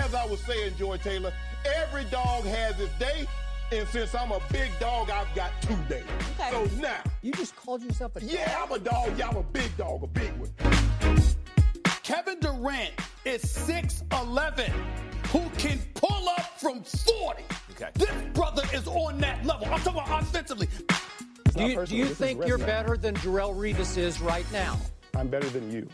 as I was saying, Joy Taylor, every dog has its day. And since I'm a big dog, I've got 2 days. Okay. So now. You just called yourself a dog? Yeah, I'm a dog. Yeah, I'm a big dog, a big one. Kevin Durant is 6'11", who can pull up from 40. Okay. This brother is on that level. I'm talking about offensively. Do you think you're better than Darrelle Revis is right now? I'm better than you.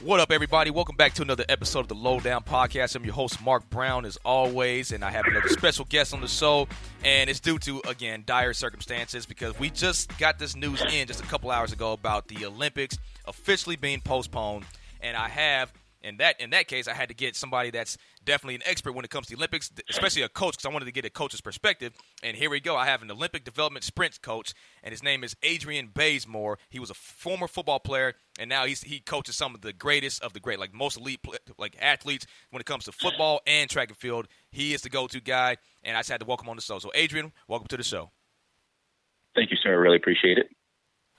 What up, everybody? Welcome back to another episode of the Lowdown Podcast. I'm your host, Mark Brown, as always, and I have another special guest on the show, and it's due to, again, dire circumstances because we just got this news in just a couple hours ago about the Olympics officially being postponed, and I have, in that case, I had to get somebody that's definitely an expert when it comes to the Olympics, especially a coach, because I wanted to get a coach's perspective. And here we go. I have an Olympic development sprint coach, and his name is Adrian Bazemore. He was a former football player, and now he coaches some of the greatest of the great, like most elite like athletes when it comes to football and track and field. He is the go-to guy, and I just had to welcome him on the show. So, Adrian, welcome to the show. Thank you, sir. I really appreciate it.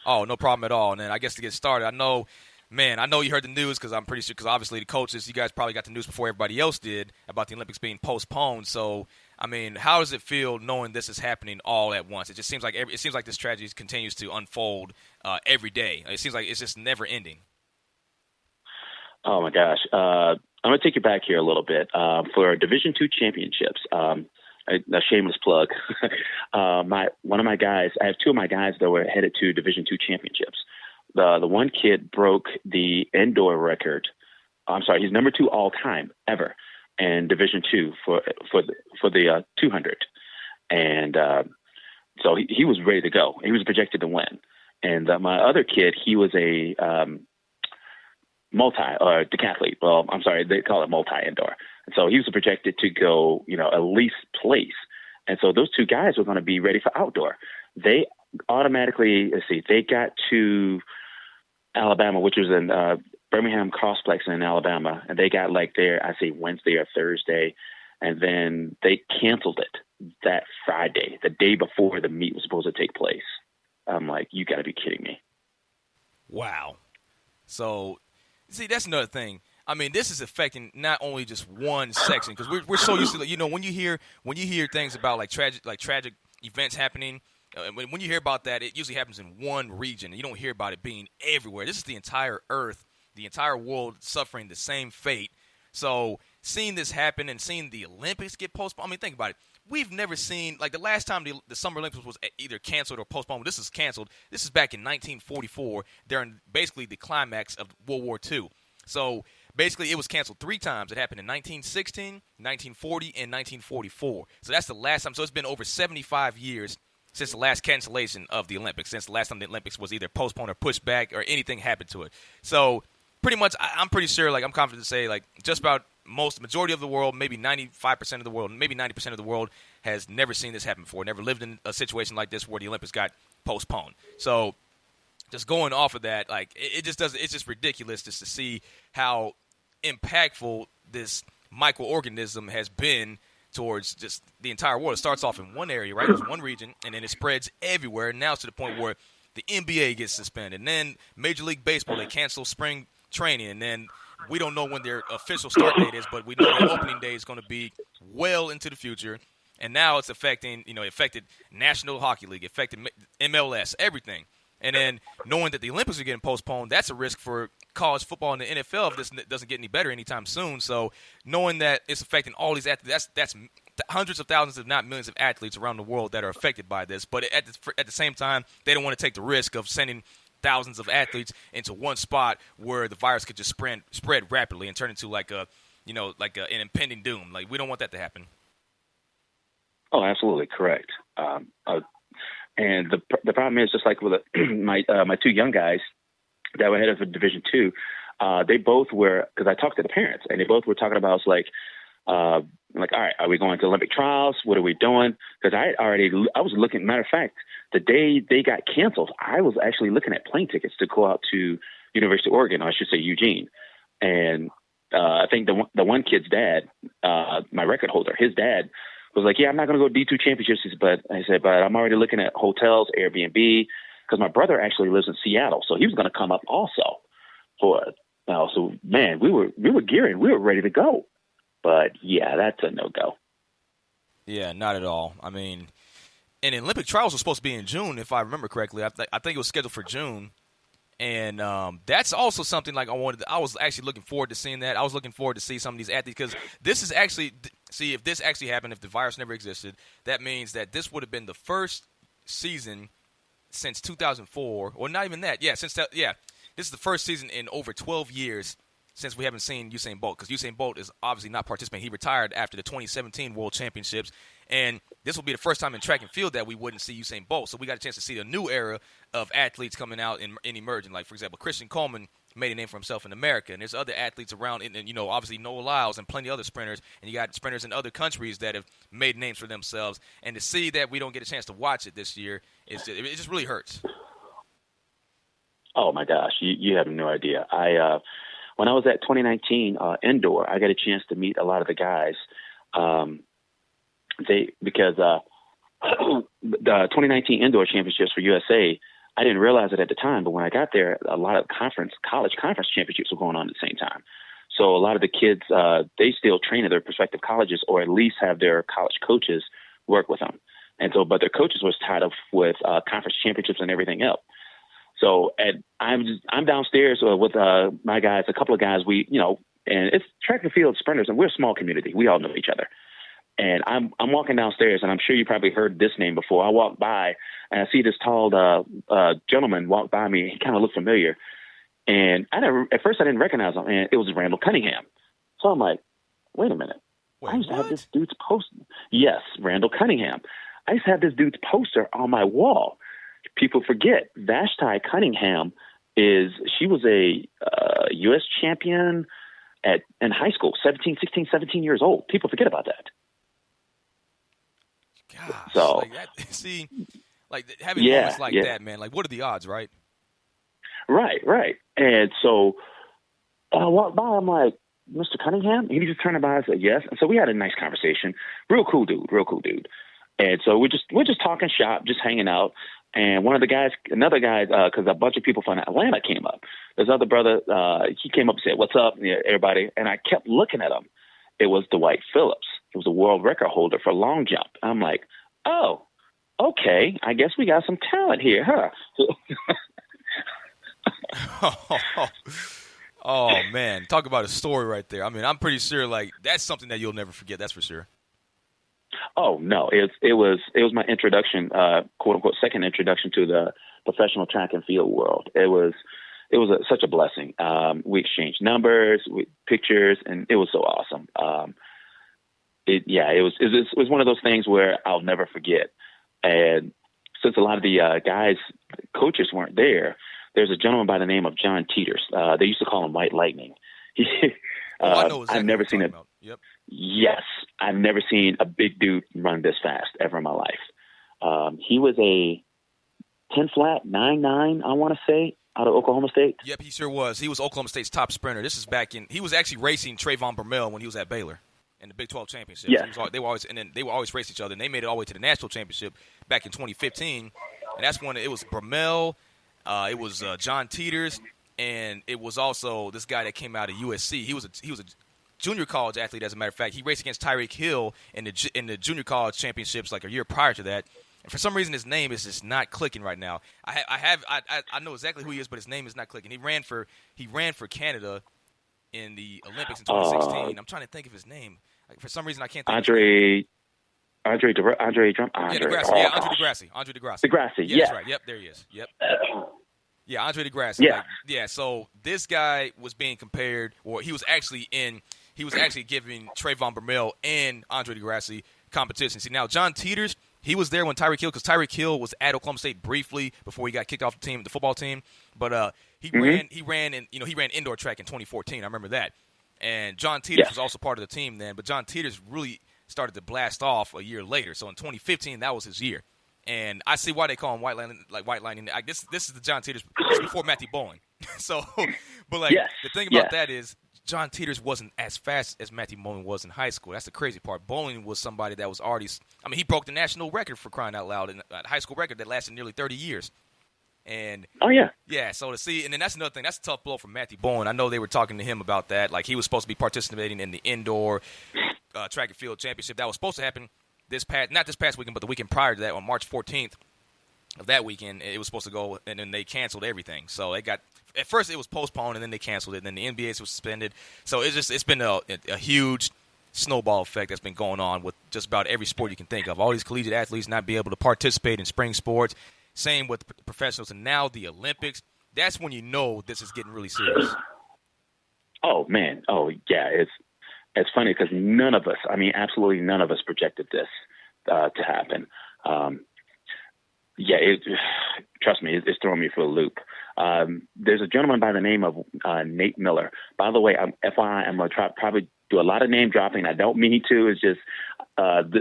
Oh, no problem at all. And then I guess to get started, I know you heard the news because I'm pretty sure, because obviously the coaches, you guys probably got the news before everybody else did about the Olympics being postponed. So, I mean, how does it feel knowing this is happening all at once? It just seems like this tragedy continues to unfold every day. It seems like it's just never ending. Oh my gosh, I'm gonna take you back here a little bit for Division II championships. A shameless plug. One of my guys, I have two of my guys that were headed to Division II championships. The one kid broke the indoor record. I'm sorry, he's number 2 all time ever in Division II for the 200, and so he was ready to go. He was projected to win. And my other kid, he was a decathlete. Well, I'm sorry, they call it multi-indoor. And so he was projected to go, at least place. And so those two guys were going to be ready for outdoor. They automatically, they got to Alabama, which was in Birmingham Crossplex in Alabama, and they got Wednesday or Thursday, and then they canceled it that Friday, the day before the meet was supposed to take place. I'm like, you got to be kidding me. Wow. So, see, that's another thing. I mean, this is affecting not only just one section, because we're so used to, when you hear things about like tragic events happening. When you hear about that, it usually happens in one region. You don't hear about it being everywhere. This is the entire earth, the entire world suffering the same fate. So seeing this happen and seeing the Olympics get postponed, I mean, think about it. We've never seen, like the last time the Summer Olympics was either canceled or postponed. This is canceled. This is back in 1944 during basically the climax of World War II. So basically it was canceled 3 times. It happened in 1916, 1940, and 1944. So that's the last time. So it's been over 75 years since the last cancellation of the Olympics, since the last time the Olympics was either postponed or pushed back or anything happened to it. So pretty much I'm pretty sure, I'm confident to say, just about majority of the world, maybe 95% of the world, maybe 90% of the world has never seen this happen before, never lived in a situation like this where the Olympics got postponed. So just going off of that, it's just ridiculous just to see how impactful this microorganism has been towards just the entire world. It starts off in one area, right? There's one region, and then it spreads everywhere. Now it's to the point where the NBA gets suspended, and then Major League Baseball, they cancel spring training, and then we don't know when their official start date is, but we know their opening day is going to be well into the future. And now it's affecting, it affected National Hockey League, affected MLS, everything. And then knowing that the Olympics are getting postponed, that's a risk for college football and the NFL if this doesn't get any better anytime soon. So knowing that it's affecting all these athletes, that's hundreds of thousands, if not millions of athletes around the world that are affected by this. But at the same time, they don't want to take the risk of sending thousands of athletes into one spot where the virus could just spread rapidly and turn into an impending doom. We don't want that to happen. Oh, absolutely correct. And the problem is, just like with my 2 young guys that were headed for Division II, they both were, because I talked to the parents, and they both were talking about, all right, are we going to Olympic trials? What are we doing? Because I was looking, matter of fact, the day they got canceled, I was actually looking at plane tickets to go out to University of Oregon, or I should say Eugene. And I think the one kid's dad, my record holder, his dad was like, yeah, I'm not going to go D2 championships, but I'm already looking at hotels, Airbnb, because my brother actually lives in Seattle, so he was going to come up also for it. So man, we were gearing, we were ready to go. But yeah, that's a no-go. Yeah, not at all. I mean, and the Olympic trials were supposed to be in June, if I remember correctly. I think it was scheduled for June. And that's also something like I was actually looking forward to seeing that. I was looking forward to see some of these athletes because this is actually if this actually happened, if the virus never existed, that means that this would have been the first season since 2004, or not even that. This is the first season in over 12 years since we haven't seen Usain Bolt, because Usain Bolt is obviously not participating. He retired after the 2017 World Championships, and this will be the first time in track and field that we wouldn't see Usain Bolt. So we got a chance to see a new era of athletes coming out and emerging. Like, for example, Christian Coleman made a name for himself in America, and there's other athletes around, and obviously Noah Lyles and plenty of other sprinters, and you got sprinters in other countries that have made names for themselves. And to see that we don't get a chance to watch it this year, it just really hurts. Oh, my gosh, you have no idea. When I was at 2019 indoor, I got a chance to meet a lot of the guys. Because the 2019 indoor championships for USA, I didn't realize it at the time, but when I got there, a lot of college conference championships were going on at the same time. So a lot of the kids, they still train at their prospective colleges, or at least have their college coaches work with them. And so, but their coaches was tied up with conference championships and everything else. So I'm downstairs with my guys, a couple of guys. And it's track and field sprinters, and we're a small community. We all know each other. And I'm walking downstairs, and I'm sure you probably heard this name before. I walk by, and I see this tall gentleman walk by me. He kind of looked familiar. And at first I didn't recognize him, and it was Randall Cunningham. So I'm like, wait a minute. I used to have this dude's poster. Yes, Randall Cunningham. I used to have this dude's poster on my wall. People forget Vashti Cunningham she was a U.S. champion in high school, 16, 17 years old. People forget about that. Gosh, so, having moments like that, man, like, what are the odds, right? Right. And so I walked by, I'm like, Mr. Cunningham? And he just turned by and said, yes. And so we had a nice conversation. Real cool dude. And so we're just talking shop, just hanging out. And another guy, because a bunch of people from Atlanta came up. This other brother, he came up and said, what's up, everybody? And I kept looking at him. It was Dwight Phillips. He was a world record holder for long jump. I'm like, oh, okay. I guess we got some talent here, huh? Oh, man. Talk about a story right there. I mean, I'm pretty sure, that's something that you'll never forget. That's for sure. Oh, no. It was my introduction, quote unquote, second introduction to the professional track and field world. It was such a blessing. We exchanged numbers, pictures, and it was so awesome. It was one of those things where I'll never forget. And since a lot of the coaches weren't there, there's a gentleman by the name of John Teeters. They used to call him White Lightning. I know exactly I've never seen it. Yep. Yes, I've never seen a big dude run this fast ever in my life. He was a 10 flat, 9.9, I want to say, out of Oklahoma State. Yep, he sure was. He was Oklahoma State's top sprinter. This is he was actually racing Trayvon Bromell when he was at Baylor in the Big 12 championship. Yeah. They were always race each other, and they made it all the way to the national championship back in 2015. And that's when it was Bromell, it was John Teeters, and it was also this guy that came out of USC. He was a junior college athlete, as a matter of fact. He raced against Tyreek Hill in the junior college championships like a year prior to that. And for some reason, his name is just not clicking right now. I know exactly who he is, but his name is not clicking. He ran for Canada in the Olympics in 2016. I'm trying to think of his name. For some reason, I can't think. Andre DeGrassi. Andre DeGrassi. Yeah. That's right. Yep, there he is. Yep. Yeah, Andre DeGrassi. Yeah. So this guy was being compared, or he was actually giving Trayvon Bromell and Andre DeGrassi competition. See, now John Teeters, he was there when Tyreek Hill, because Tyreek Hill was at Oklahoma State briefly before he got kicked off the football team. But he ran indoor track in 2014. I remember that. And John Teeters was also part of the team then. But John Teeters really started to blast off a year later. So in 2015, that was his year. And I see why they call him White Lightning. This is the John Teeters. This is before Matthew Bowen. So, but the thing about that is John Teeters wasn't as fast as Matthew Bowen was in high school. That's the crazy part. Bowen was somebody that was already. I mean, he broke the national record, for crying out loud, a high school record that lasted nearly 30 years. And oh yeah, yeah. So to see, and then that's another thing. That's a tough blow for Matthew Bowen. I know they were talking to him about that. Like he was supposed to be participating in the indoor track and field championship that was supposed to happen not this past weekend, but the weekend prior to that on March 14th of that weekend. It was supposed to go, and then they canceled everything. So they got at first it was postponed, and then they canceled it, and then the NBA was suspended. So it's been a huge snowball effect that's been going on with just about every sport you can think of. All these collegiate athletes not be able to participate in spring sports. Same with the professionals, and now the Olympics. That's when you know this is getting really serious. Oh man, oh yeah, it's funny because none of us, I mean, absolutely none of us projected this to happen. Trust me, it's throwing me for a loop. There's a gentleman by the name of Nate Miller. By the way, FYI, I'm going to probably do a lot of name dropping. I don't mean to. It's just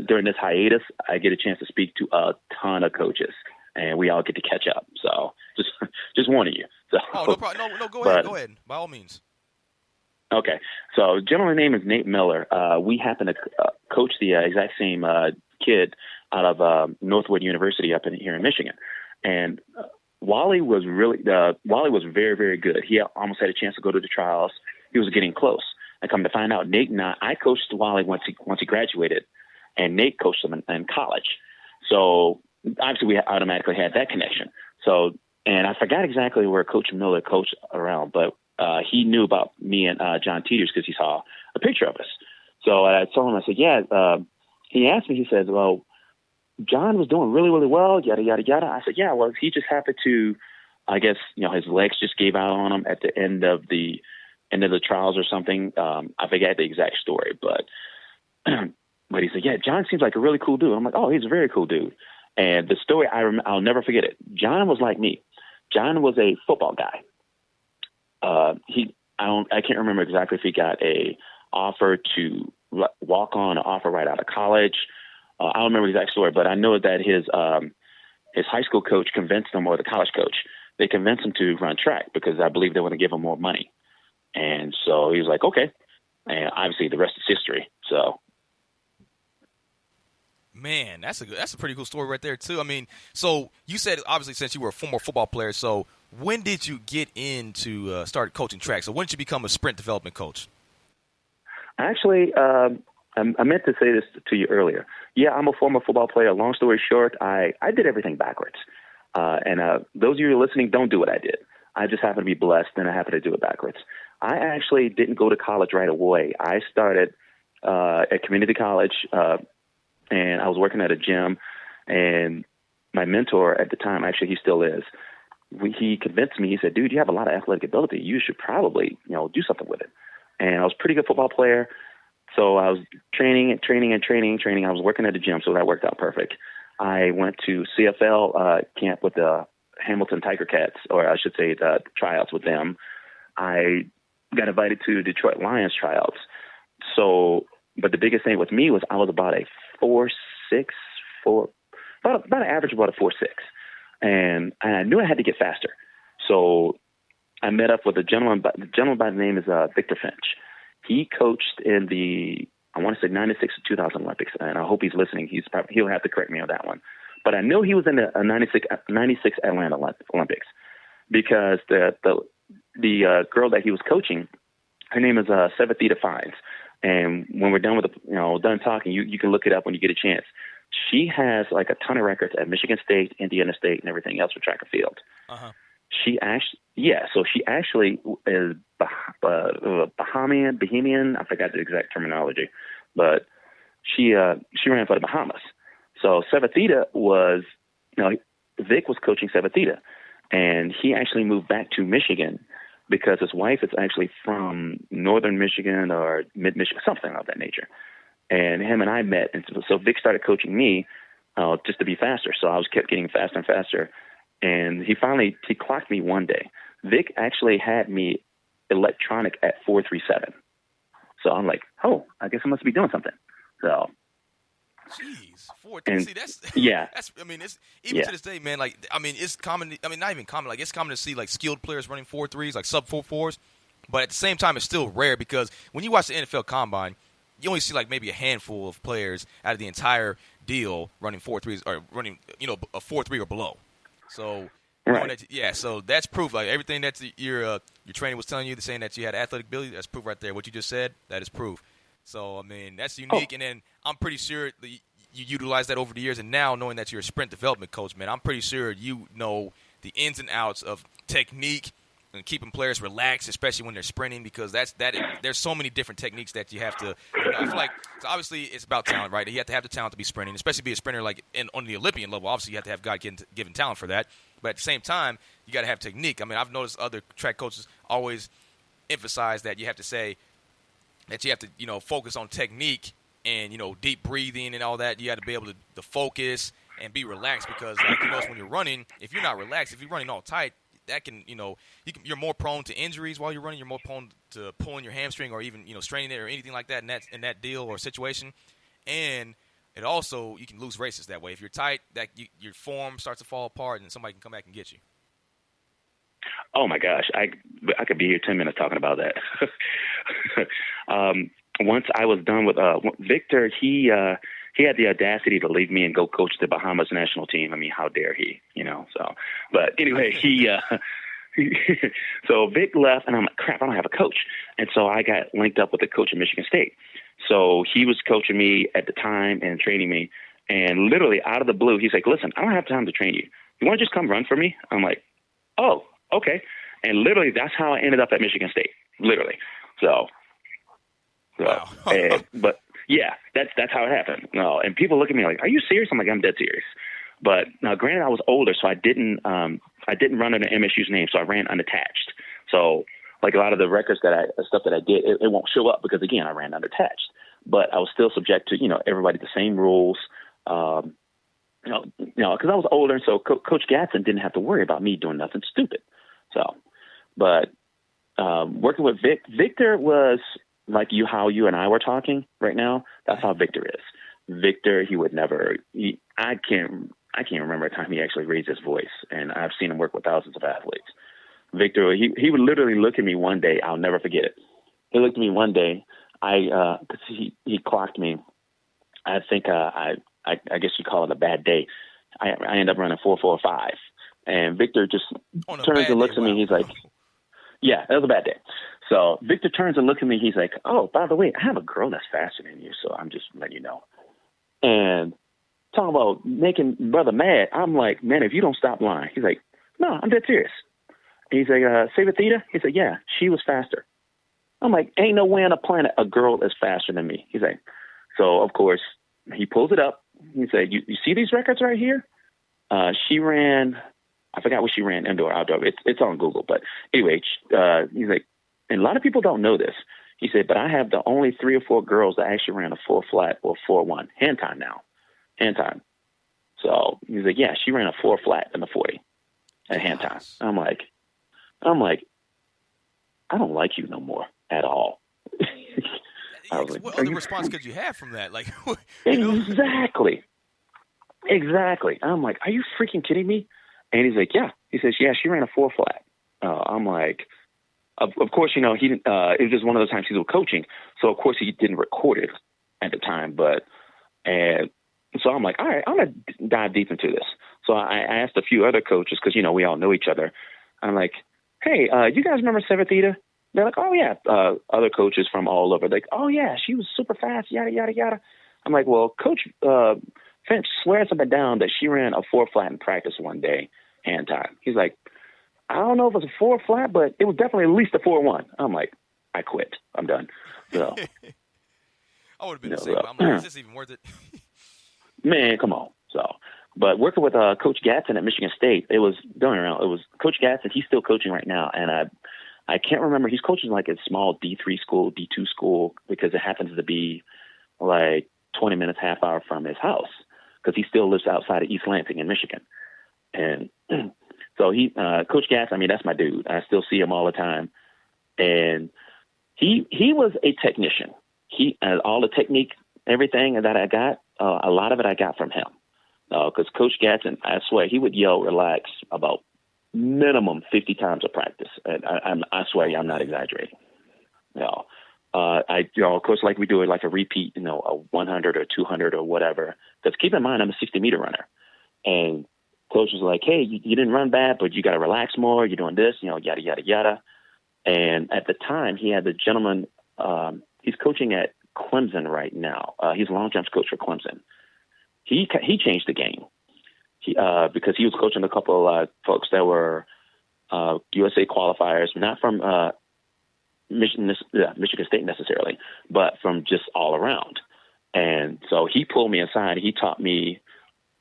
during this hiatus, I get a chance to speak to a ton of coaches, and we all get to catch up. So just warning you. So, oh, no problem. No, go ahead. Go ahead. By all means. Okay. So gentleman's name is Nate Miller. We happen to coach the exact same kid out of Northwood University up here in Michigan. And Wally was very, very good. He almost had a chance to go to the trials. He was getting close. And come to find out, Nate and I coached Wally once he graduated, and Nate coached him in college. So obviously we automatically had that connection. So, and I forgot exactly where Coach Miller coached around, but he knew about me and John Teeters because he saw a picture of us. So I told him, I said, yeah. He asked me, he said, well, John was doing really, really well, yada, yada, yada. I said, yeah, well, he just happened to, I guess, his legs just gave out on him at the end of the trials or something. I forget the exact story, but he said, yeah, John seems like a really cool dude. I'm like, oh, he's a very cool dude. And the story, I'll never forget it. John was like me. John was a football guy. I can't remember exactly if he got a offer to walk on, an offer right out of college. I don't remember the exact story, but I know that his high school coach convinced him, or the college coach, they convinced him to run track because I believe they want to give him more money. And so he was like, okay. And obviously the rest is history. So. Man, that's a pretty cool story right there too. I mean, so you said obviously since you were a former football player, so when did you get into start coaching track? So when did you become a sprint development coach? Actually, I meant to say this to you earlier. Yeah, I'm a former football player. Long story short, I did everything backwards. And those of you listening, don't do what I did. I just happen to be blessed, and I happen to do it backwards. I actually didn't go to college right away. I started at community college, and I was working at a gym, and my mentor at the time, actually he still is, he convinced me. He said, dude, you have a lot of athletic ability. You should probably, do something with it. And I was a pretty good football player. So I was training. I was working at the gym, so that worked out perfect. I went to CFL camp with the Hamilton Tiger Cats, or I should say the tryouts with them. I got invited to Detroit Lions tryouts. So, but the biggest thing with me was I was about a 4'6", about an average about a 4'6", and I knew I had to get faster. So I met up with a gentleman. The gentleman by the name is Victor Finch. He coached in the, I want to say 96 to 2000 Olympics, and I hope he's listening. He'll have to correct me on that one. But I know he was in the 96 Atlanta Olympics because the girl that he was coaching, her name is Theta Fines. And when we're done with done talking, you can look it up when you get a chance. She has like a ton of records at Michigan State, Indiana State, and everything else for track and field. Uh-huh. She actually is Bahamian. I forgot the exact terminology, but she ran for the Bahamas. So Theta was, Vic was coaching Theta, and he actually moved back to Michigan because his wife is actually from northern Michigan or mid-Michigan, something of that nature. And him and I met, and so Vic started coaching me just to be faster. So I kept getting faster and faster. And he clocked me one day. Vic actually had me electronic at 4.37. So I'm like, oh, I guess I must be doing something. So. Jeez, 4.3. See, that's yeah. That's it's even to this day, man. Like, it's common. Not even common. Like, it's common to see like skilled players running 4.3s, like sub 4.4s. But at the same time, it's still rare because when you watch the NFL Combine, you only see like maybe a handful of players out of the entire deal running 4.3s or running, a 4.3 or below. So Right. So that's proof. Like everything that your trainer was telling you, saying that you had athletic ability, that's proof right there. What you just said, that is proof. So, I mean, that's unique. And then I'm pretty sure you utilize that over the years. And now, knowing that you're a sprint development coach, man, I'm pretty sure you know the ins and outs of technique and keeping players relaxed, especially when they're sprinting, because there's so many different techniques that you have to. I feel like so obviously it's about talent, right? You have to have the talent to be sprinting, especially be a sprinter like on the Olympian level. Obviously, you have to have God-given talent for that. But at the same time, you got to have technique. I mean, I've noticed other track coaches always emphasize that you have to say that you have to, focus on technique and, deep breathing and all that. You got to be able to focus and be relaxed because, like, when you're running, if you're not relaxed, if you're running all tight, that can, you're more prone to injuries while you're running. You're more prone to pulling your hamstring or even, straining it or anything like that in that deal or situation. And it also, you can lose races that way. If you're tight, your form starts to fall apart and somebody can come back and get you. Oh my gosh, I could be here 10 minutes talking about that. Once I was done with Victor, he had the audacity to leave me and go coach the Bahamas national team. I mean, how dare he? So, but anyway, so Vic left, and I'm like, crap, I don't have a coach, and so I got linked up with the coach at Michigan State. So he was coaching me at the time and training me, and literally out of the blue, he's like, listen, I don't have time to train you. You want to just come run for me? I'm like, oh, okay. And literally, that's how I ended up at Michigan State. Literally. So wow. But yeah, that's how it happened. No, and people look at me like, "Are you serious?" I'm like, "I'm dead serious." But now, granted, I was older, so I didn't run under MSU's name, so I ran unattached. So, like a lot of the records stuff that I did, it won't show up because again, I ran unattached. But I was still subject to everybody the same rules. Because I was older, so Coach Gatson didn't have to worry about me doing nothing stupid. So, but working with Victor was like how you and I were talking right now. That's how Victor is. Victor, he would never. I can't remember a time he actually raised his voice, and I've seen him work with thousands of athletes. Victor, he would literally look at me one day. I'll never forget it. He looked at me one day. Because he clocked me. I think I guess you call it a bad day. I ended up running 4.45, and Victor just turns and looks at me. He's like, "Yeah, that was a bad day." So Victor turns and looks at me. He's like, "Oh, by the way, I have a girl that's faster than you, so I'm just letting you know." And talking about making brother mad, I'm like, "Man, if you don't stop lying." He's like, "No, I'm dead serious." He's like, "Saber Theta?" He's like, "Yeah, she was faster." I'm like, "Ain't no way on the planet a girl is faster than me." He's like, so of course he pulls it up. He said, "You see these records right here? She ran, I forgot what she ran, indoor, outdoor. It's on Google, but anyway, he's like, and a lot of people don't know this." He said, "But I have the only 3 or 4 girls that actually ran a 4 flat or 4.1 hand time now, hand time." So he's like, "Yeah, she ran a 4 flat in the 40 at hand time." I'm like, I don't like you no more at all. What other response could you have from that? Like, Exactly. I'm like, "Are you freaking kidding me?" And he's like, "Yeah." He says, "Yeah, she ran a 4 flat." I'm like, of course, he didn't. It was just one of those times he was coaching, so of course he didn't record it at the time. And so I'm like, all right, I'm gonna dive deep into this. So I asked a few other coaches because we all know each other. I'm like, "Hey, you guys remember Saber Theta?" They're like, "Oh yeah." Other coaches from all over, like, "Oh yeah, she was super fast, yada yada yada." I'm like, "Well, Coach Finch swears up and down that she ran a 4 flat in practice one day, hand time." He's like, "I don't know if it was a 4 flat, but it was definitely at least a 4.1. I'm like, I quit. I'm done. So, I would have been the same. I'm like, is this even worth it? Man, come on. So, but working with Coach Gatson at Michigan State, it was going around. It was Coach Gatson. He's still coaching right now, and I can't remember. He's coaching like a small D3 school, D2 school, because it happens to be like 20 minutes, half hour from his house, because he still lives outside of East Lansing in Michigan. And so Coach Gatson, I mean, that's my dude. I still see him all the time. And he was a technician. All the technique, everything that I got, a lot of it I got from him. Because Coach Gatson, I swear, he would yell "relax" about minimum 50 times a practice. And I swear I'm not exaggerating. Of course, like we do it like a repeat, a 100 or 200 or whatever. Because keep in mind, I'm a 60-meter runner. And coach was like, hey, you didn't run bad, but you got to relax more. You're doing this, yada, yada, yada. And at the time, he had the gentleman, he's coaching at Clemson right now. He's a long jumps coach for Clemson. He changed the game because he was coaching a couple of folks that were USA qualifiers, not from Michigan State necessarily, but from just all around. And so he pulled me aside. He taught me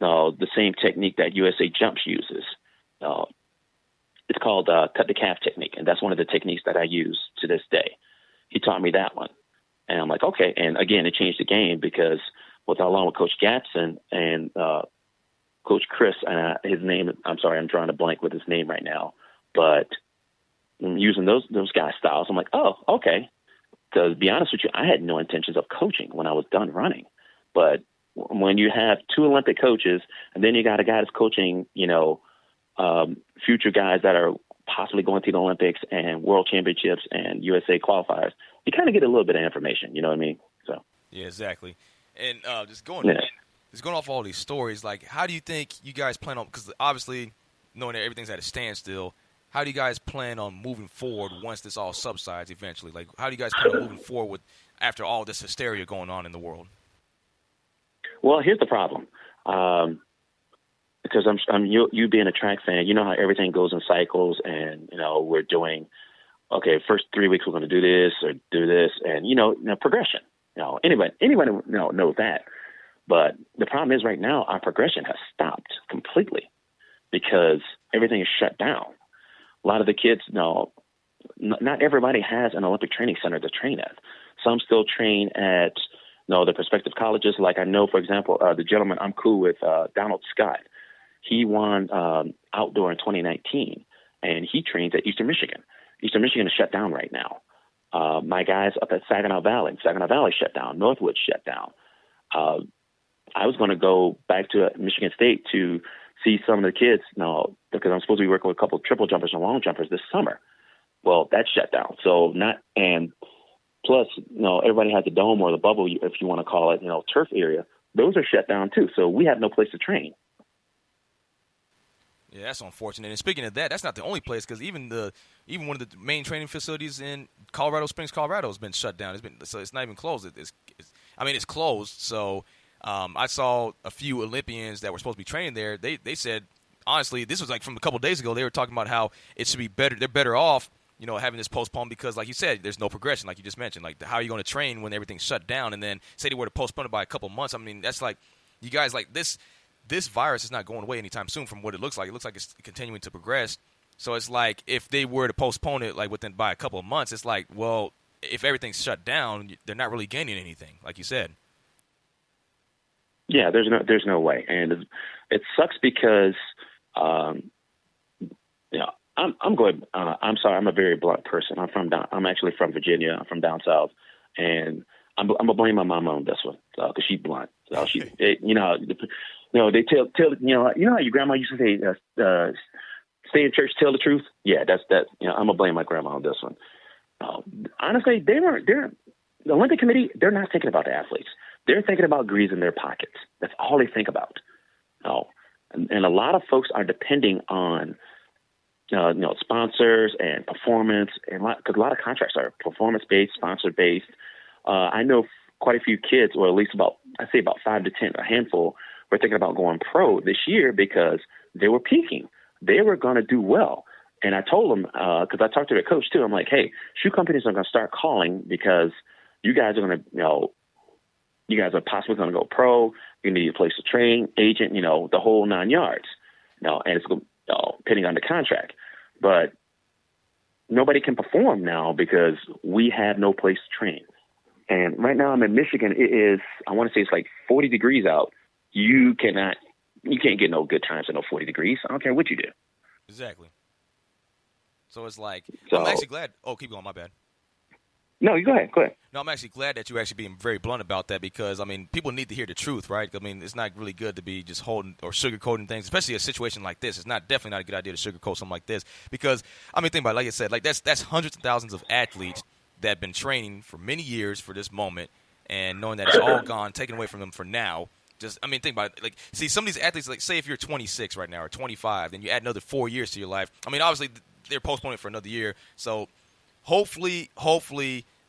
the same technique that USA Jumps uses. It's called cut the calf technique, and that's one of the techniques that I use to this day. He taught me that one. And I'm like, okay. And again, it changed the game because along with Coach Gatson and Coach Chris, his name, I'm sorry, I'm drawing a blank with his name right now, but using those guys' styles, I'm like, oh, okay. Because to be honest with you, I had no intentions of coaching when I was done running. But when you have two Olympic coaches and then you got a guy that's coaching, future guys that are possibly going to the Olympics and world championships and USA qualifiers, you kind of get a little bit of information. You know what I mean? So yeah, exactly. And just going off all these stories, like how do you think you guys plan on? Because obviously, knowing that everything's at a standstill, how do you guys plan on moving forward once this all subsides eventually? Like, how do you guys plan on moving forward after all this hysteria going on in the world? Well, here's the problem. Because you being a track fan, you know how everything goes in cycles, and we're doing first 3 weeks we're going to do this or do this, and progression. Anybody knows that. But the problem is right now our progression has stopped completely because everything is shut down. A lot of the kids, not everybody has an Olympic training center to train at. Some still train at the prospective colleges. Like I know, for example, the gentleman I'm cool with, Donald Scott. He won outdoor in 2019, and he trains at Eastern Michigan. Eastern Michigan is shut down right now. My guys up at Saginaw Valley shut down. Northwood shut down. I was going to go back to Michigan State to see some of the kids because I'm supposed to be working with a couple of triple jumpers and long jumpers this summer. Well, that's shut down. Plus, everybody has the dome or the bubble, if you want to call it, turf area. Those are shut down too. So we have no place to train. Yeah, that's unfortunate. And speaking of that, that's not the only place because even one of the main training facilities in Colorado Springs, Colorado, has been shut down. So it's not even closed. It's closed. So I saw a few Olympians that were supposed to be training there. They said honestly, this was like from a couple of days ago. They were talking about how it should be better. They're better off, having this postponed because, like you said, there's no progression, like you just mentioned. Like, how are you going to train when everything's shut down? And then say they were to postpone it by a couple of months. I mean, that's like you guys like this. This virus is not going away anytime soon from what it looks like. It looks like it's continuing to progress. So it's like if they were to postpone it like by a couple of months, it's like, well, if everything's shut down, they're not really gaining anything, like you said. Yeah, there's no way. And it sucks because, I'm going, I'm sorry, I'm a very blunt person. I'm actually from Virginia. I'm from down south. And I'm going to blame my mama on this one because she's blunt. So they tell how your grandma used to say, stay in church, tell the truth. Yeah, that's that. I'm gonna blame my grandma on this one. Honestly, the Olympic Committee, they're not thinking about the athletes. They're thinking about greasing their pockets. That's all they think about. And a lot of folks are depending on sponsors and performance, and because a lot of contracts are performance based, sponsor based. I know quite a few kids, or at least I'd say about 5 to 10, a handful, were thinking about going pro this year because they were peaking. They were going to do well. And I told them, because I talked to their coach too, I'm like, hey, shoe companies are going to start calling because you guys are going to, you guys are possibly going to go pro. You need a place to train, agent, the whole 9 yards. And it's depending on the contract. But nobody can perform now because we have no place to train. And right now I'm in Michigan. It is, I want to say it's like 40 degrees out. You can't get no good times at no 40 degrees. I don't care what you do. Exactly. So it's like, I'm actually glad. Oh, keep going. My bad. No, you go ahead. Go ahead. No, I'm actually glad that you're actually being very blunt about that because, people need to hear the truth, right? It's not really good to be just holding or sugarcoating things, especially a situation like this. It's definitely not a good idea to sugarcoat something like this because, think about it, like I said, like that's hundreds of thousands of athletes that have been training for many years for this moment and knowing that it's all gone, taken away from them for now, Just, I mean, think about it. Like, see, some of these athletes, like, say if you're 26 right now or 25, then you add another 4 years to your life. I mean, obviously, they're postponing it for another year. So hopefully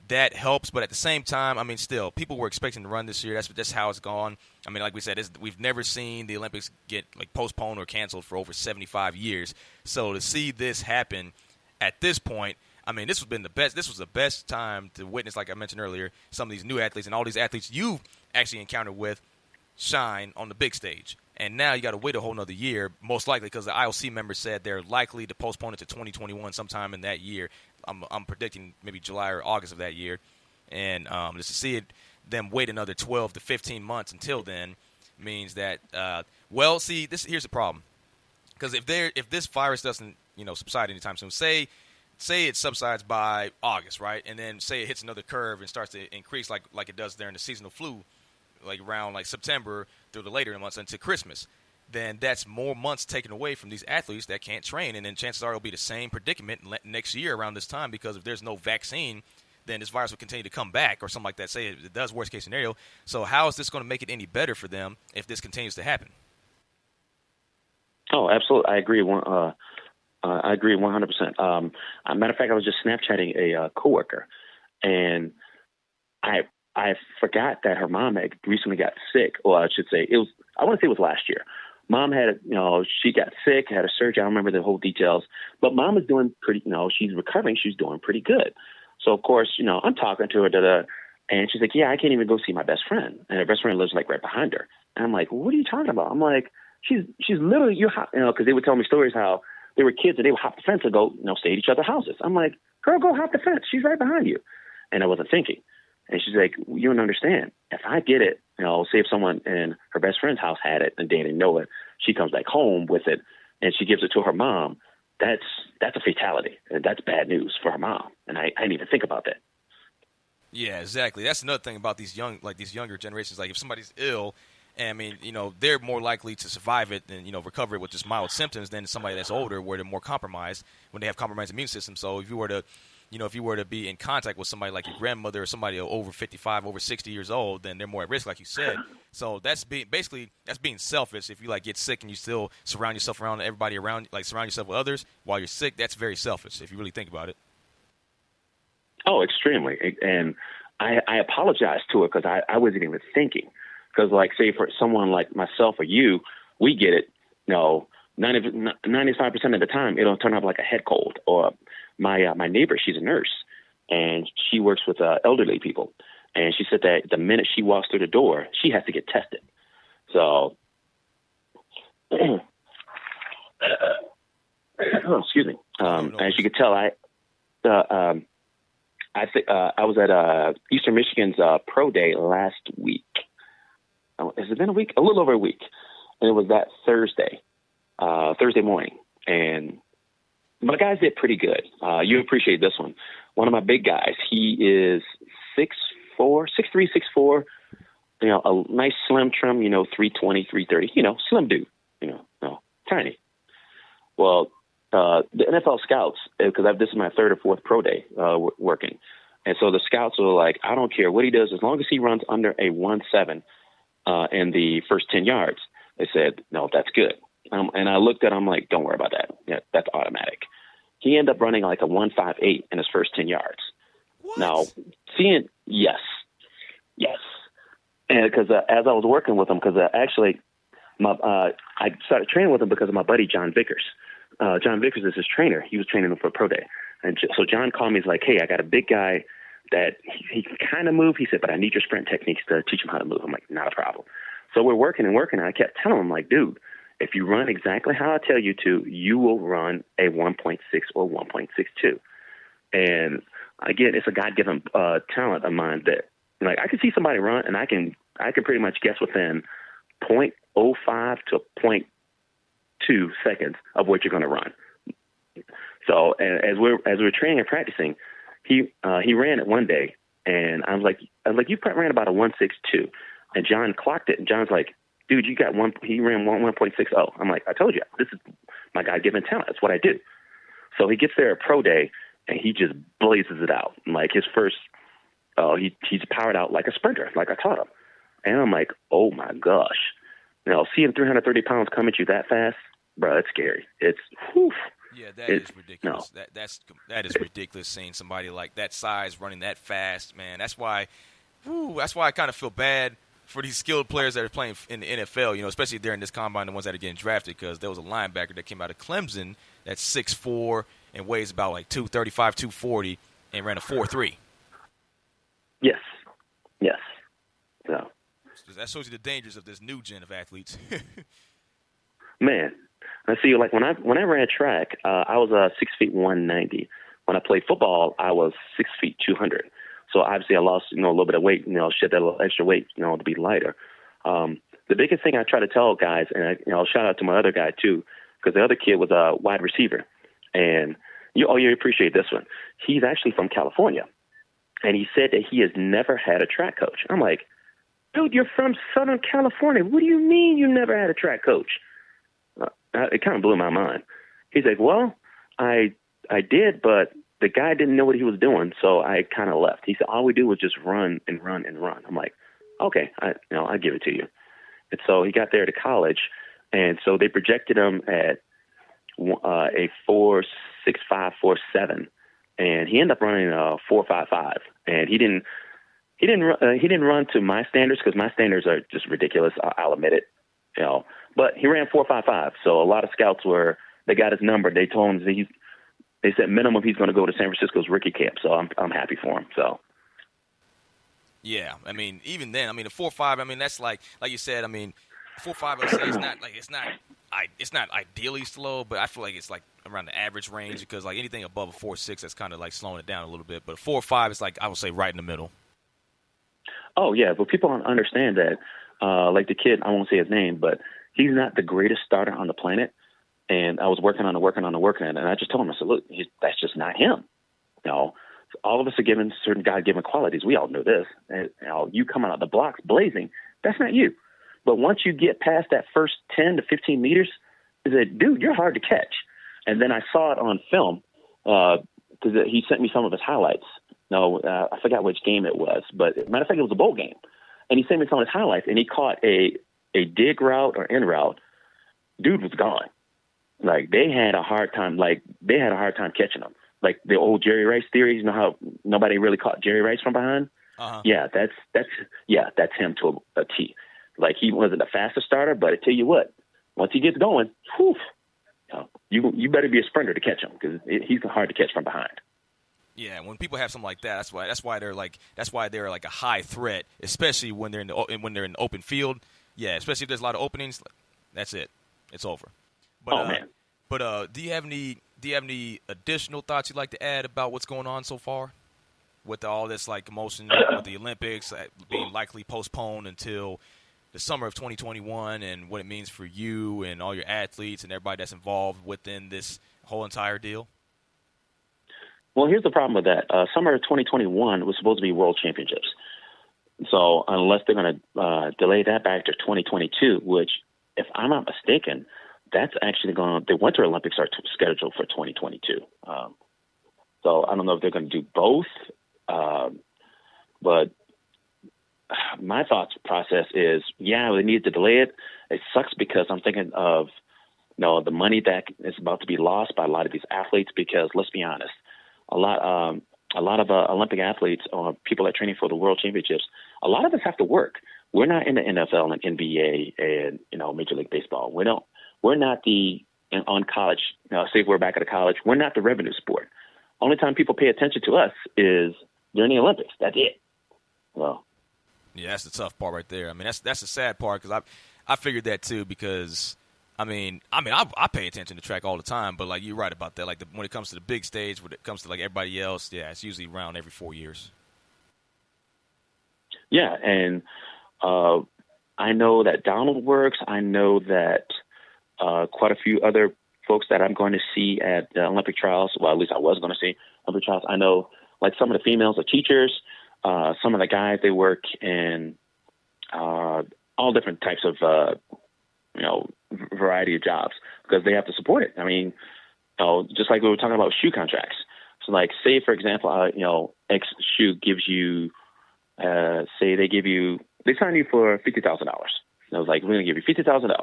that helps. But at the same time, I mean, still, people were expecting to run this year. That's how it's gone. I mean, like we said, we've never seen the Olympics get, like, postponed or canceled for over 75 years. So to see this happen at this point, I mean, this was the best time to witness, like I mentioned earlier, some of these new athletes and all these athletes you've actually encountered with shine on the big stage. And now you got to wait a whole nother year, most likely because the IOC members said they're likely to postpone it to 2021 sometime in that year. I'm predicting maybe July or August of that year. And just to see them wait another 12 to 15 months until then means that, here's the problem. Because if this virus doesn't, subside anytime soon, say it subsides by August, right? And then say it hits another curve and starts to increase like it does during the seasonal flu, like around like September through the later months into Christmas, then that's more months taken away from these athletes that can't train. And then chances are it'll be the same predicament next year around this time, because if there's no vaccine, then this virus will continue to come back or something like that. Say it does, worst case scenario. So how is this going to make it any better for them if this continues to happen? Oh, absolutely. I agree. I agree 100%. Matter of fact, I was just Snapchatting a coworker, and I forgot that her mom had recently got sick. Well, I should say I want to say it was last year. Mom had, she got sick, had a surgery. I don't remember the whole details, but mom is doing pretty, she's recovering. She's doing pretty good. So of course, I'm talking to her, and she's like, yeah, I can't even go see my best friend. And her best friend lives like right behind her. And I'm like, what are you talking about? I'm like, she's literally, because they would tell me stories how they were kids and they would hop the fence and go, stay at each other's houses. I'm like, girl, go hop the fence. She's right behind you. And I wasn't thinking. And she's like, you don't understand. If I get it, say if someone in her best friend's house had it and they didn't know it, she comes back home with it and she gives it to her mom. That's a fatality. And that's bad news for her mom. And I didn't even think about that. Yeah, exactly. That's another thing about these younger generations. Like if somebody's ill, and I mean, they're more likely to survive it and, recover it with just mild symptoms than somebody that's older, where they're more compromised when they have compromised immune system. So if you were to be in contact with somebody like your grandmother or somebody over 55, over 60 years old, then they're more at risk, like you said. So that's being selfish. If you get sick and you still surround yourself around everybody around, surround yourself with others while you're sick, that's very selfish if you really think about it. Oh, extremely. And I apologize to her because I wasn't even thinking. Because, say, for someone like myself or you, we get it, 95% of the time, it'll turn up like a head cold. Or my neighbor, she's a nurse, and she works with elderly people. And she said that the minute she walks through the door, she has to get tested. So, excuse me. As you could tell, I was at Eastern Michigan's pro day last week. Has it been a week? A little over a week. And it was that Thursday morning. And my guys did pretty good. You appreciate this one. One of my big guys, he is 6'3", 6'4", a nice slim trim, 320, 330, slim dude, tiny. Well, the NFL scouts, because this is my third or fourth pro day working. And so the scouts were like, I don't care what he does, as long as he runs under a 1.7 in the first 10 yards. They said, no, that's good. And I looked at him like, don't worry about that. Yeah, that's automatic. He ended up running like a 1.58 in his first 10 yards. What? Now, yes. And because as I was working with him, because actually I started training with him because of my buddy, John Vickers. John Vickers is his trainer. He was training him for a pro day. And so John called me. He's like, hey, I got a big guy that he can kind of move. He said, but I need your sprint techniques to teach him how to move. I'm like, not a problem. So we're working. And I kept telling him, like, dude, if you run exactly how I tell you to, you will run a 1.6 or 1.62. And again, it's a God-given talent of mine that, I can see somebody run, and I can pretty much guess within 0.05 to 0.2 seconds of what you're going to run. So as we're training and practicing, he ran it one day, and I was like, you ran about a 1.62, and John clocked it, and John's like, dude, you got he ran 1.60. I'm like, I told you, this is my God-given talent. That's what I do. So he gets there at pro day, and he just blazes it out. Like his first, he's powered out like a sprinter, like I taught him. And I'm like, oh my gosh. Seeing 330 pounds come at you that fast, bro, that's scary. It's, whew. Yeah, that is ridiculous. No. That is ridiculous seeing somebody like that size running that fast, man. That's why I kind of feel bad for these skilled players that are playing in the NFL, especially during this combine, the ones that are getting drafted, because there was a linebacker that came out of Clemson that's 6'4" and weighs about like 235, 240 and ran a 4.3. Yes. Yeah. That shows you the dangers of this new gen of athletes. Man, I see. Like when I ran track, I was 6 feet 190. When I played football, I was 6 feet 200. So obviously I lost a little bit of weight. Shed that little extra weight to be lighter. The biggest thing I try to tell guys, and I'll shout out to my other guy too, because the other kid was a wide receiver, and you appreciate this one. He's actually from California, and he said that he has never had a track coach. I'm like, dude, you're from Southern California. What do you mean you never had a track coach? It kind of blew my mind. He's like, well, I did, but the guy didn't know what he was doing, so I kind of left. He said, all we do was just run and run and run. I'm like, okay, I give it to you. And so he got there to college, and so they projected him at a 4.65, 4.7, and he ended up running a 4.55, and he didn't run to my standards, because my standards are just ridiculous. I'll admit it, But he ran 4.55. So a lot of scouts they got his number. They told him they said minimum he's going to go to San Francisco's rookie camp. So I'm happy for him. So. Yeah, I mean, even then, I mean, a 4.5. I mean, that's like you said. I mean, 4.5. I would say it's not ideally slow, but I feel like it's like around the average range, because like anything above a 4.6, that's kind of like slowing it down a little bit. But a 4.5 is like, I would say, right in the middle. Oh yeah, but people don't understand that. Like the kid, I won't say his name, but he's not the greatest starter on the planet. And I was working on it, and I just told him, I said, look, that's just not him. All of us are given certain God-given qualities. We all know this. And, you coming out the blocks blazing, that's not you. But once you get past that first 10 to 15 meters, is that, dude, you're hard to catch. And then I saw it on film, because he sent me some of his highlights. I forgot which game it was, but matter of fact, it was a bowl game. And he sent me some of his highlights, and he caught a dig route or in route. Dude was gone. Like they had a hard time catching him. Like the old Jerry Rice theory, how nobody really caught Jerry Rice from behind. Uh-huh. Yeah, that's him to a T. Like he wasn't the fastest starter, but I tell you what, once he gets going, you better be a sprinter to catch him, because he's hard to catch from behind. Yeah, when people have something like that, that's why they're like a high threat, especially when they're in the open field. Yeah, especially if there's a lot of openings. That's it. It's over. But, man. But do you have any additional thoughts you'd like to add about what's going on so far with all this like commotion with the Olympics being likely postponed until the summer of 2021, and what it means for you and all your athletes and everybody that's involved within this whole entire deal? Well, here's the problem with that. Summer of 2021 was supposed to be World Championships. So unless they're going to delay that back to 2022, which, if I'm not mistaken, that's actually the Winter Olympics are scheduled for 2022. So I don't know if they're going to do both. But my thoughts process is, they need to delay it. It sucks because I'm thinking of, the money that is about to be lost by a lot of these athletes, because let's be honest, a lot of Olympic athletes or people that are training for the World Championships, a lot of us have to work. We're not in the NFL and NBA and Major League Baseball. We're not on college. Say if we're back at college, we're not the revenue sport. Only time people pay attention to us is during the Olympics. That's it. Well, yeah, that's the tough part right there. I mean, that's the sad part, because I figured that too, because I pay attention to track all the time, but like you're right about that. Like when it comes to the big stage, when it comes to like everybody else, yeah, it's usually around every 4 years. Yeah, and I know that Donald works. I know that quite a few other folks that I'm going to see at the Olympic trials. Well, at least I was going to see Olympic trials. I know like some of the females are teachers. Some of the guys, they work in all different types of variety of jobs, because they have to support it. I mean, just like we were talking about shoe contracts. So like, say for example, X shoe gives you say they sign you for $50,000. And I was like, we're going to give you $50,000.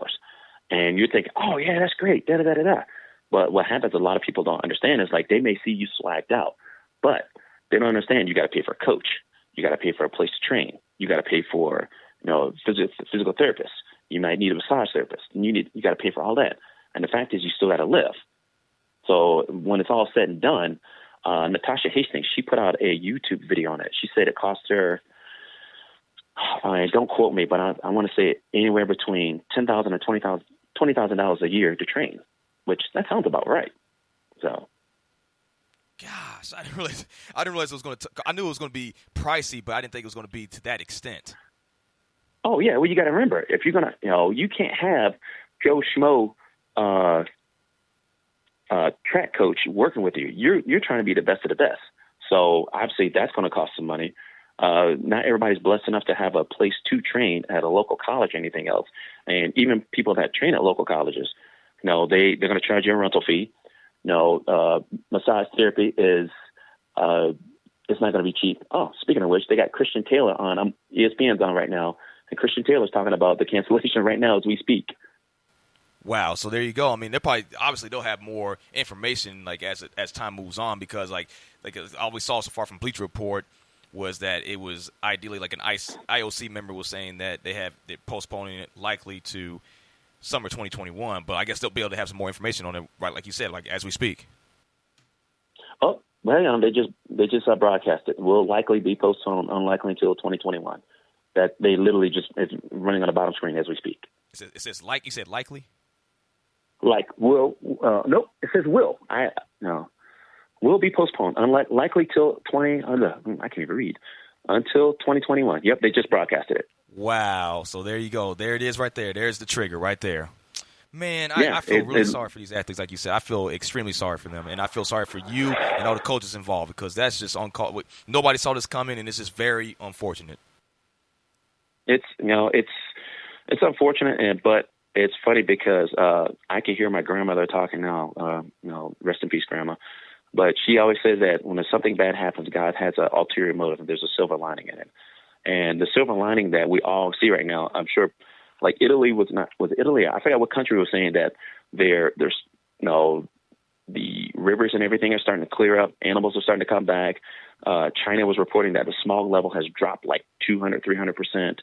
And you're thinking, oh, yeah, that's great, da-da-da-da-da. But what happens, a lot of people don't understand is like they may see you swagged out, but they don't understand you got to pay for a coach. You got to pay for a place to train. You got to pay for, physical therapist. You might need a massage therapist. And you got to pay for all that. And the fact is you still got to live. So when it's all said and done, Natasha Hastings, she put out a YouTube video on it. She said it cost her, don't quote me, but I want to say anywhere between $10,000 and $20,000 a year to train, which that sounds about right. So. Gosh, I didn't realize it was going to. I knew it was going to be pricey, but I didn't think it was going to be to that extent. Oh yeah, well you got to remember, if you're gonna, you can't have Joe Schmo track coach working with you. You're trying to be the best of the best. So obviously that's going to cost some money. Not everybody's blessed enough to have a place to train at a local college or anything else. And even people that train at local colleges, they're going to charge you a rental fee. Massage therapy is it's not going to be cheap. Oh, speaking of which, they got Christian Taylor on. ESPN's on right now, and Christian Taylor's talking about the cancellation right now as we speak. Wow, so there you go. I mean, they'll have more information like as time moves on, because like all we saw so far from Bleacher Report was that it was ideally like an IOC member was saying that they're postponing it likely to summer 2021, but I guess they'll be able to have some more information on it, right? Like you said, like as we speak. Oh, well, they just broadcast it. Will likely be postponed, unlikely until 2021. That they literally it's running on the bottom screen as we speak. It says like you said, likely. Like will, nope. It says will. Will be postponed, likely till I can't even read, until 2021. Yep, they just broadcasted it. Wow. So there you go. There it is right there. There's the trigger right there. Man, I feel really sorry for these athletes. Like you said, I feel extremely sorry for them. And I feel sorry for you and all the coaches involved, because that's just uncalled. Nobody saw this coming, and it's just very unfortunate. It's unfortunate, but it's funny because I can hear my grandmother talking now, rest in peace, Grandma. But she always says that when something bad happens, God has an ulterior motive, and there's a silver lining in it. And the silver lining that we all see right now, I'm sure, like Italy was Italy? I forgot what country was saying that there's the rivers and everything are starting to clear up. Animals are starting to come back. China was reporting that the smog level has dropped like 200, 300%.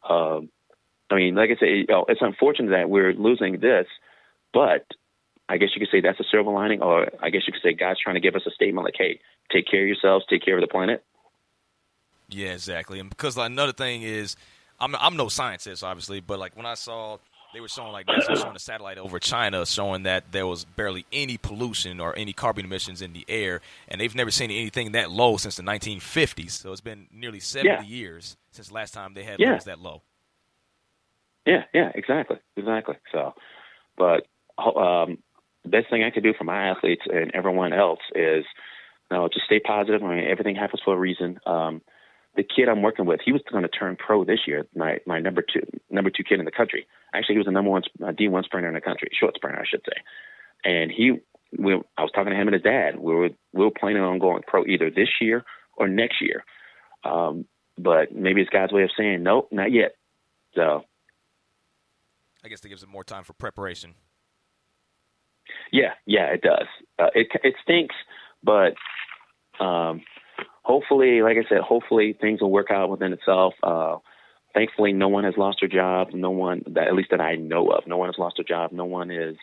I mean, like I say, it's unfortunate that we're losing this, but I guess you could say that's a silver lining, or I guess you could say God's trying to give us a statement like, hey, take care of yourselves, take care of the planet. Yeah, exactly. And because another thing is, I'm no scientist, obviously, but like when I saw they were showing a satellite over China showing that there was barely any pollution or any carbon emissions in the air, and they've never seen anything that low since the 1950s. So it's been nearly 70 years since the last time they had levels that low. Yeah, exactly. So, but the best thing I could do for my athletes and everyone else is, just stay positive. I mean, everything happens for a reason. The kid I'm working with, he was going to turn pro this year. My number two kid in the country. Actually, he was the number one D1 sprinter in the country, short sprinter, I should say. And I was talking to him and his dad. We were planning on going pro either this year or next year. But maybe it's God's way of saying, nope, not yet. So I guess that gives it more time for preparation. Yeah, it does. It stinks, but hopefully, like I said, hopefully things will work out within itself. Thankfully, no one has lost their job. No one, at least that I know of, no one has lost their job. No one is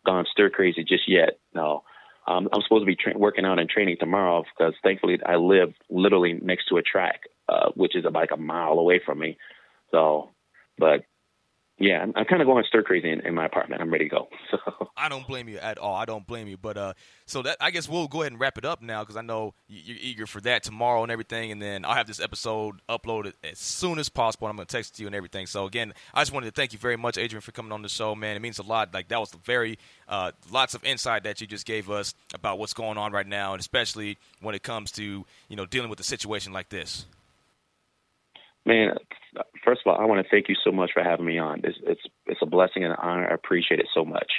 gone stir crazy just yet. No, I'm supposed to be working out and training tomorrow because thankfully I live literally next to a track, which is about like a mile away from me. So, but yeah, I'm kind of going stir crazy in my apartment. I'm ready to go. So I don't blame you at all. I don't blame you. But so that I guess we'll go ahead and wrap it up now because I know you're eager for that tomorrow and everything. And then I'll have this episode uploaded as soon as possible. And I'm going to text it to you and everything. So again, I just wanted to thank you very much, Adrian, for coming on the show, man. It means a lot. Like that was very lots of insight that you just gave us about what's going on right now, and especially when it comes to dealing with a situation like this. Man, first of all, I want to thank you so much for having me on. It's a blessing and an honor. I appreciate it so much.